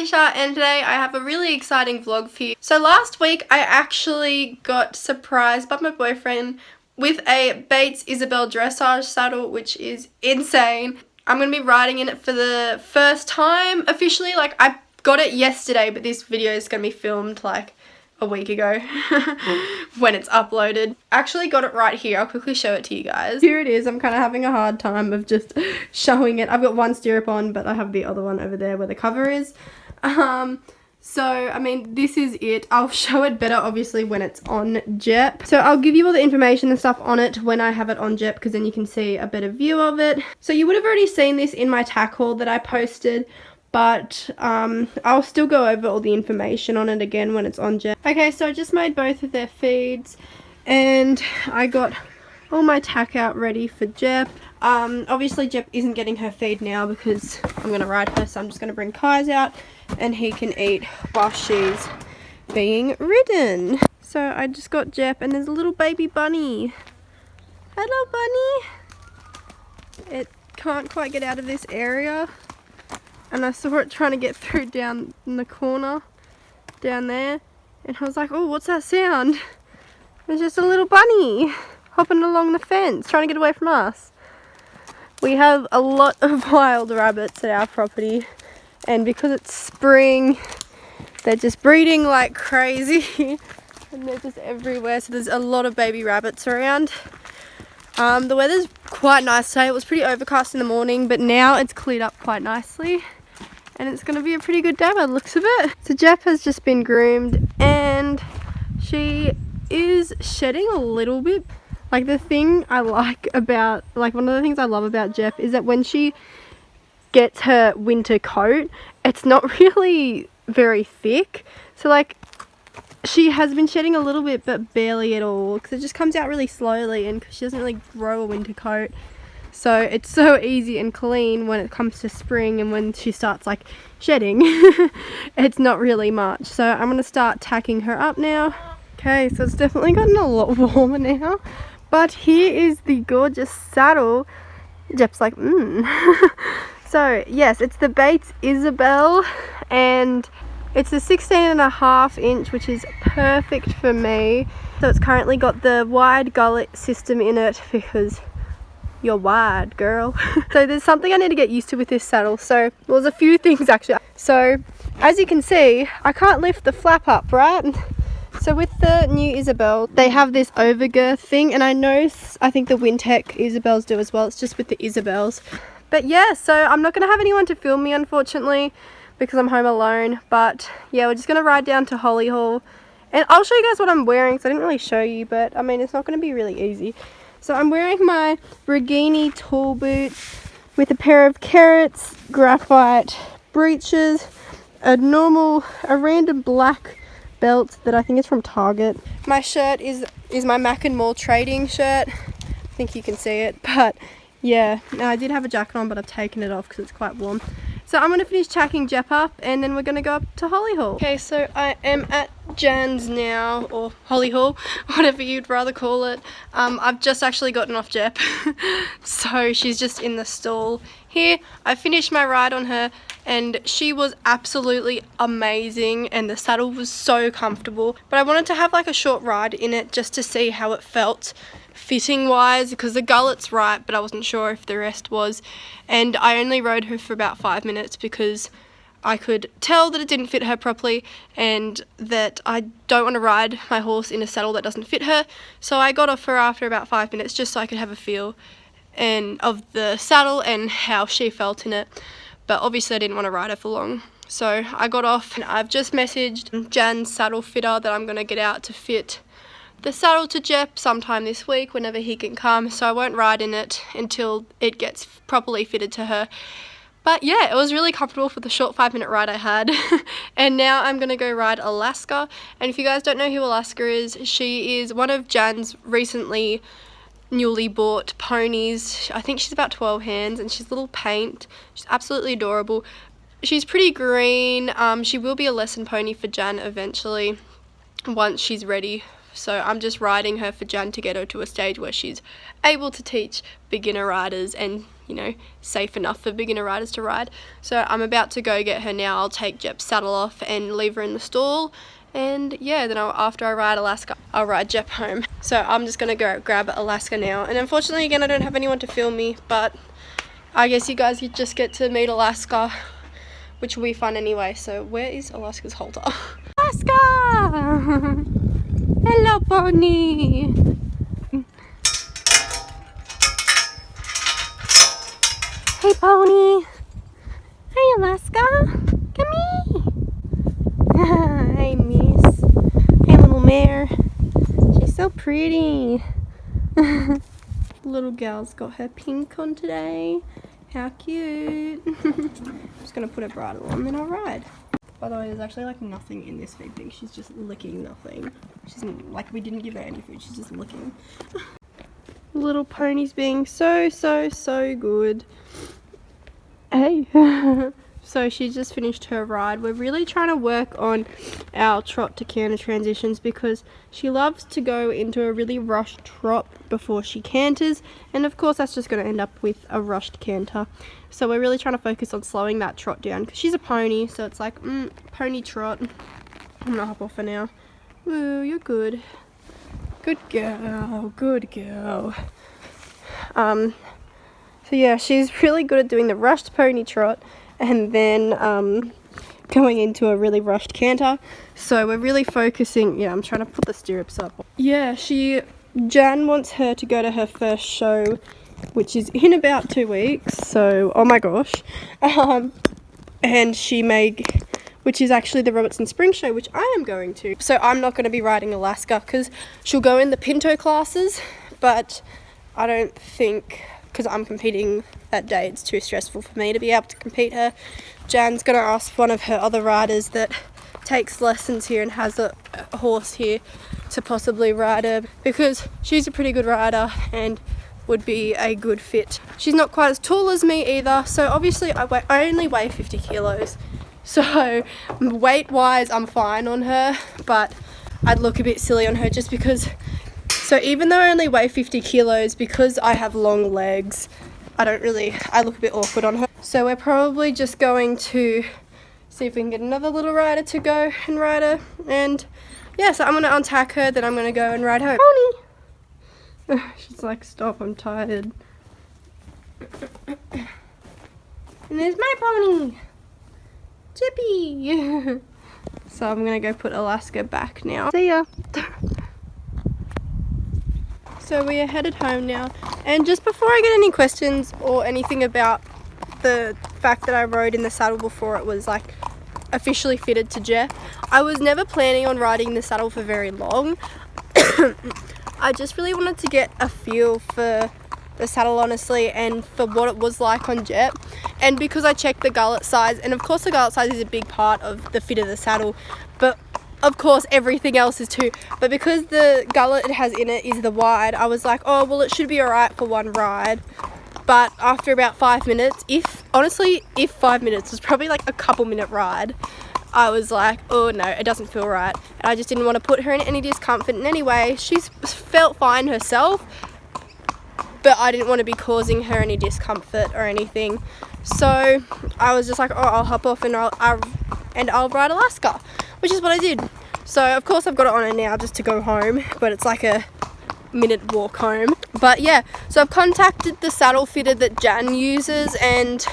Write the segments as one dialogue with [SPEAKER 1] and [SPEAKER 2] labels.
[SPEAKER 1] Alicia, and today I have a really exciting vlog for you. So last week I actually got surprised by my boyfriend with a Bates Isabel dressage saddle, which is insane. I'm going to be riding in it for the first time officially. Like, I got it yesterday, but this video is going to be filmed like a week ago when it's uploaded. I actually got it right here. I'll quickly show it to you guys. Here it is. I'm kind of having a hard time of just showing it. I've got one stirrup on, but I have the other one over there where the cover is. So, I mean, this is it. I'll show it better, obviously, when it's on Jep. So, I'll give you all the information and stuff on it when I have it on Jep, because then you can see a better view of it. So, you would have already seen this in my tack haul that I posted, but I'll still go over all the information on it again when it's on Jep. Okay, so I just made both of their feeds, and I got all my tack out ready for Jep. Obviously Jep isn't getting her feed now because I'm going to ride her, so I'm just going to bring Kai's out and he can eat while she's being ridden. So I just got Jep, and there's a little baby bunny. Hello, bunny. It can't quite get out of this area, and I saw it trying to get through down in the corner down there, and I was like, oh, what's that sound? It's just a little bunny hopping along the fence trying to get away from us. We have a lot of wild rabbits at our property, and because it's spring, they're just breeding like crazy and they're just everywhere, so there's a lot of baby rabbits around. The weather's quite nice today. It was pretty overcast in the morning, but now it's cleared up quite nicely, and it's going to be a pretty good day by the looks of it. So Jep has just been groomed, and she is shedding a little bit. Like, the thing I like about, like, one of the things I love about Jep is that when she gets her winter coat, it's not really very thick. So, like, she has been shedding a little bit, but barely at all, because it just comes out really slowly, and she doesn't really grow a winter coat. So it's so easy and clean when it comes to spring, and when she starts like shedding, it's not really much. So I'm going to start tacking her up now. Okay, so it's definitely gotten a lot warmer now. But here is the gorgeous saddle. Jep's like, So yes, it's the Bates Isabel, and it's a 16.5 inch, which is perfect for me. So it's currently got the wide gullet system in it because you're wide, girl. So there's something I need to get used to with this saddle. So there's a few things actually. So as you can see, I can't lift the flap up, right? So with the new Isabel, they have this overgirth thing, and I think the Wintec Isabels do as well. It's just with the Isabels. But yeah, so I'm not going to have anyone to film me, unfortunately, because I'm home alone. But yeah, we're just going to ride down to Hollyhall, and I'll show you guys what I'm wearing, because I didn't really show you, but I mean, it's not going to be really easy. So I'm wearing my Regini tall boots with a pair of Carrots graphite breeches, a random black belt that I think is from Target. My shirt is my Mac and More trading shirt. I think you can see it, but yeah, I did have a jacket on, but I've taken it off because it's quite warm. So I'm going to finish tacking Jep up, and then we're going to go up to Hollyhall. Okay, so I am at Jan's now, or Hollyhall, whatever you'd rather call it. I've just actually gotten off Jep, so she's just in the stall here. I finished my ride on her, and she was absolutely amazing, and the saddle was so comfortable. But I wanted to have like a short ride in it just to see how it felt fitting wise, because the gullet's right, but I wasn't sure if the rest was. And I only rode her for about 5 minutes because I could tell that it didn't fit her properly, and that I don't want to ride my horse in a saddle that doesn't fit her. So I got off her after about 5 minutes just so I could have a feel of the saddle and how she felt in it. But obviously I didn't want to ride her for long. So I got off, and I've just messaged Jan's saddle fitter that I'm going to get out to fit the saddle to Jep sometime this week whenever he can come. So I won't ride in it until it gets properly fitted to her. But yeah, it was really comfortable for the short 5-minute ride I had. And now I'm going to go ride Alaska. And if you guys don't know who Alaska is, she is one of Jan's recently newly bought ponies. I think she's about 12 hands, and she's a little paint. She's absolutely adorable. She's pretty green. She will be a lesson pony for Jan eventually, once she's ready So I'm just riding her for Jan to get her to a stage where she's able to teach beginner riders and, you know, safe enough for beginner riders to ride. So I'm about to go get her now. I'll take Jep's saddle off and leave her in the stall. And yeah, then after I ride Alaska, I'll ride Jep home. So I'm just gonna go grab Alaska now. And unfortunately, again, I don't have anyone to film me, but I guess you guys just get to meet Alaska, which will be fun anyway. So where is Alaska's halter? Alaska! Hello, pony! Hey, pony! Hey, Alaska! Come here! Hey, miss. Hey, little mare. She's so pretty. Little gal's got her pink on today. How cute. I'm just gonna put her bridle on, then I'll ride. By the way, there's actually like nothing in this feed thing. She's just licking nothing. She's like, we didn't give her any food. She's just licking. Little pony's being so good. Hey. So she just finished her ride. We're really trying to work on our trot to canter transitions because she loves to go into a really rushed trot before she canters, and of course that's just going to end up with a rushed canter. So we're really trying to focus on slowing that trot down because she's a pony, so it's like pony trot. I'm gonna hop off for now. Woo, you're good. Good girl, good girl. So yeah, she's really good at doing the rushed pony trot and then going into a really rushed canter. So we're really focusing. Yeah, I'm trying to put the stirrups up. Yeah, Jan wants her to go to her first show, which is in about 2 weeks. So, oh my gosh. And which is actually the Robertson Spring Show, which I am going to. So I'm not going to be riding Alaska because she'll go in the Pinto classes, but I don't think, because I'm competing that day, it's too stressful for me to be able to compete her. Jan's going to ask one of her other riders that takes lessons here and has a horse here to possibly ride her because she's a pretty good rider and would be a good fit. She's not quite as tall as me either, so obviously I only weigh 50 kilos. So weight wise I'm fine on her, but I'd look a bit silly on her just because. So even though I only weigh 50 kilos, because I have long legs, I look a bit awkward on her. So we're probably just going to see if we can get another little rider to go and ride her. And yeah, so I'm going to untack her, then I'm going to go and ride home. Pony! She's like, stop, I'm tired. And there's my pony! Chippy! So I'm going to go put Alaska back now. See ya! So we are headed home now, and just before I get any questions or anything about the fact that I rode in the saddle before it was like officially fitted to Jep, I was never planning on riding the saddle for very long. I just really wanted to get a feel for the saddle, honestly, and for what it was like on Jep. And because I checked the gullet size, and of course the gullet size is a big part of the fit of the saddle, but of course everything else is too. But because the gullet it has in it is the wide, I was like, oh well, it should be alright for one ride. But after about 5 minutes, if 5 minutes was probably like a couple minute ride, I was like, oh no, it doesn't feel right. And I just didn't want to put her in any discomfort in any way. She's felt fine herself, but I didn't want to be causing her any discomfort or anything. So I was just like, oh, I'll hop off and I'll ride Alaska, which is what I did. So of course I've got it on her now just to go home, but it's like a minute walk home. But yeah, so I've contacted the saddle fitter that Jan uses and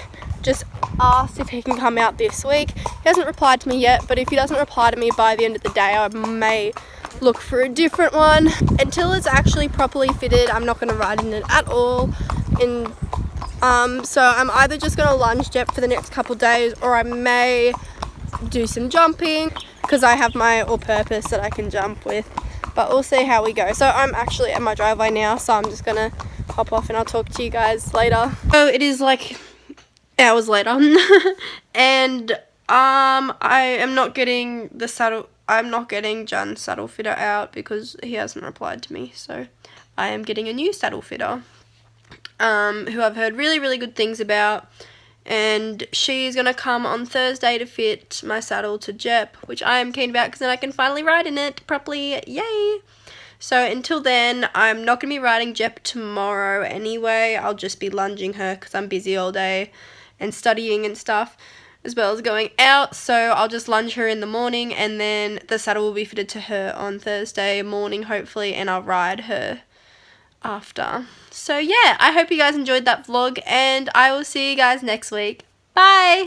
[SPEAKER 1] just asked if he can come out this week. He hasn't replied to me yet, but if he doesn't reply to me by the end of the day, I may look for a different one. Until it's actually properly fitted, I'm not going to ride in it at all. So I'm either just going to lunge Jep for the next couple days, or I may do some jumping because I have my all-purpose that I can jump with. But we'll see how we go. So I'm actually at my driveway now, so I'm just going to hop off and I'll talk to you guys later. So it is like hours later and I am not getting the saddle. I'm not getting Jan's saddle fitter out because he hasn't replied to me. So I am getting a new saddle fitter who I've heard really, really good things about. And she's going to come on Thursday to fit my saddle to Jep, which I am keen about because then I can finally ride in it properly. Yay! So until then, I'm not going to be riding Jep tomorrow anyway. I'll just be lunging her because I'm busy all day and studying and stuff, as well as going out. So I'll just lunge her in the morning, and then the saddle will be fitted to her on Thursday morning hopefully, and I'll ride her after. So yeah, I hope you guys enjoyed that vlog, and I will see you guys next week. Bye!